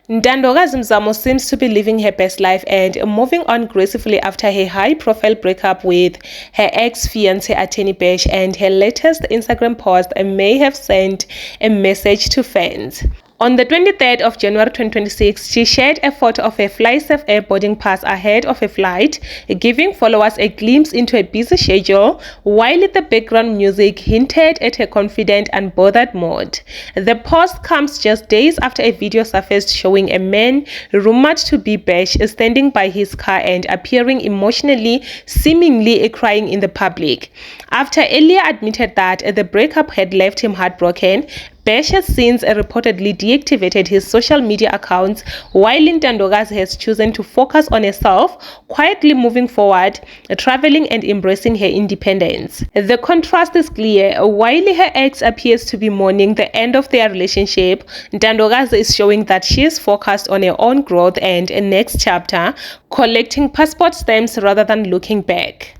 Ntandokazi Mzamo seems to be living her best life and moving on gracefully after her high-profile breakup with her ex-fiancé Attorney Bash, and her latest Instagram post may have sent a message to fans. On the 23rd of January 2026, she shared a photo of her FlySafe Air boarding pass ahead of a flight, giving followers a glimpse into a busy schedule, while the background music hinted at her confident and bothered mood. The post comes just days after a video surfaced showing a man rumored to be Bash standing by his car and appearing emotionally, seemingly crying in the public. After earlier admitted that the breakup had left him heartbroken, Bash has since reportedly deactivated his social media accounts, while Ntandokazi has chosen to focus on herself, quietly moving forward, traveling and embracing her independence. The contrast is clear. While her ex appears to be mourning the end of their relationship, Ntandokazi is showing that she is focused on her own growth and a next chapter, collecting passport stamps rather than looking back.